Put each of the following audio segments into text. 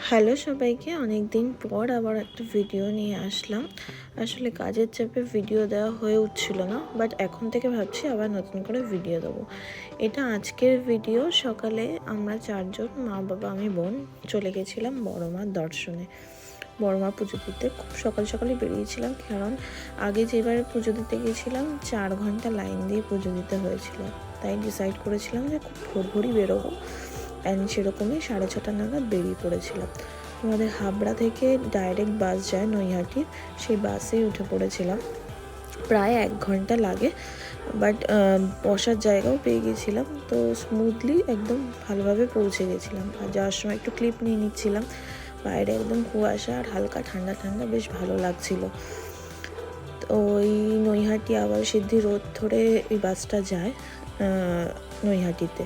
Hello সবাইকে, অনেক দিন পর আবার একটা ভিডিও নিয়ে আসলাম। আসলে কাজের চাপে ভিডিও দেওয়া হয়ে উঠছিল না, বাট এখন থেকে ভাবছি আবার নতুন করে ভিডিও দেবো। এটা আজকের ভিডিও। সকালে আমরা চারজন, মা বাবা আমি বোন, চলে গেছিলাম বড় মার দর্শনে। বড় মা পুজো দিতে খুব সকাল সকালে বেরিয়েছিলাম, কারণ আগে যেবার পুজো দিতে গেছিলাম 4 ঘন্টা লাইন দিয়ে পুজো দিতে হয়েছিল। তাই ডিসাইড করেছিলাম যে খুব ভোরভোরই বেরোবো, অ্যান্ড সেরকমই 6:30 নাগাদ বেরিয়ে পড়েছিলাম। আমাদের হাবড়া থেকে ডাইরেক্ট বাস যায় নৈহাটির, সেই বাসেই উঠে পড়েছিলাম। প্রায় 1 ঘন্টা লাগে, বাট বসার জায়গাও পেয়ে গেছিলাম, তো স্মুথলি একদম ভালোভাবে পৌঁছে গেছিলাম। আর যাওয়ার সময় একটু ক্লিপ নিয়ে নিচ্ছিলাম। বাইরে একদম কুয়াশা আর হালকা ঠান্ডা ঠান্ডা, বেশ ভালো লাগছিল। তো ওই নৈহাটি আবার সিদ্ধি রোড ধরে এই বাসটা যায় নৈহাটিতে।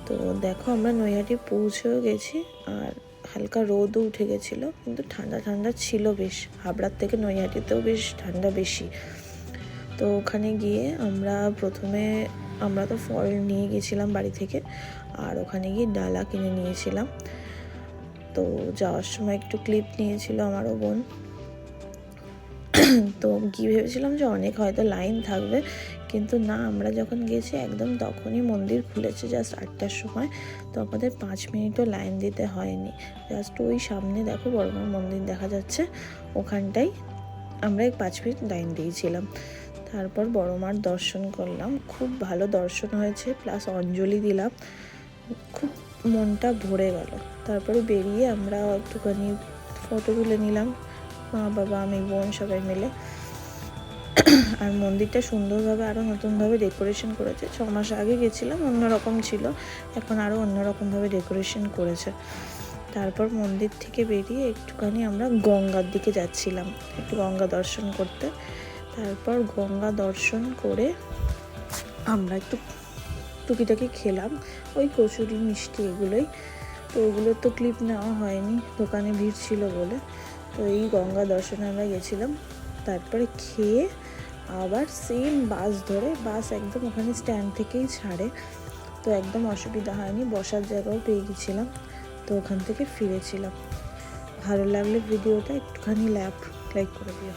তো দেখো, আমরা নৈহাটি পৌঁছেও গেছি, আর হালকা রোদও উঠে গেছিলো, কিন্তু ঠান্ডা ঠান্ডা ছিল বেশ। হাবড়ার থেকে নৈহাটিতেও বেশ ঠান্ডা বেশি। তো ওখানে গিয়ে আমরা তো ফল নিয়ে গেছিলাম বাড়ি থেকে, আর ওখানে গিয়ে ডালা কিনে নিয়েছিলাম। তো যাওয়ার সময় একটু ক্লিপ নিয়েছিল আমারও বোন। তো গিয়ে ভেবেছিলাম যে অনেক হয়তো লাইন থাকবে, কিন্তু না, আমরা যখন গেছি একদম তখনই মন্দির খুলেছে, জাস্ট 8টার সময়। তো আমাদের 5 মিনিটও লাইন দিতে হয়নি। জাস্ট ওই সামনে দেখো বড় মার মন্দির দেখা যাচ্ছে, ওখানটাই আমরা 5 মিনিট লাইন দিয়েছিলাম। তারপর বড় মার দর্শন করলাম, খুব ভালো দর্শন হয়েছে, প্লাস অঞ্জলি দিলাম, খুব মনটা ভরে গেল। তারপরে বেরিয়ে আমরা একটুখানি ফটো তুলে নিলাম, মা বাবা আমি বোন সবাই মিলে। আর মন্দিরটা সুন্দরভাবে আরও নতুনভাবে ডেকোরেশন করেছে। 6 মাস আগে গেছিলাম, অন্যরকম ছিল, এখন আরও অন্যরকমভাবে ডেকোরেশন করেছে। তারপর মন্দির থেকে বেরিয়ে একটুখানি আমরা গঙ্গার দিকে যাচ্ছিলাম, একটু গঙ্গা দর্শন করতে। তারপর গঙ্গা দর্শন করে আমরা একটু টুকিটাকি খেলাম, ওই কচুরি মিষ্টি এগুলোই। তো ওগুলোর তো ক্লিপ নেওয়া হয়নি, দোকানে ভিড় ছিল বলে। তো এই গঙ্গা দর্শনে আমরা গেছিলাম। তারপরে খেয়ে আবার সেম বাস ধরে, বাস একদম ওখানে স্ট্যান্ড থেকেই ছাড়ে, তো একদম অসুবিধা হয়নি, বসার জায়গাও পেয়ে গেছিলাম। তো ওখান থেকে ফিরেছিলাম। ভালো লাগলে ভিডিওটা একটুখানি লাইক করে দিও।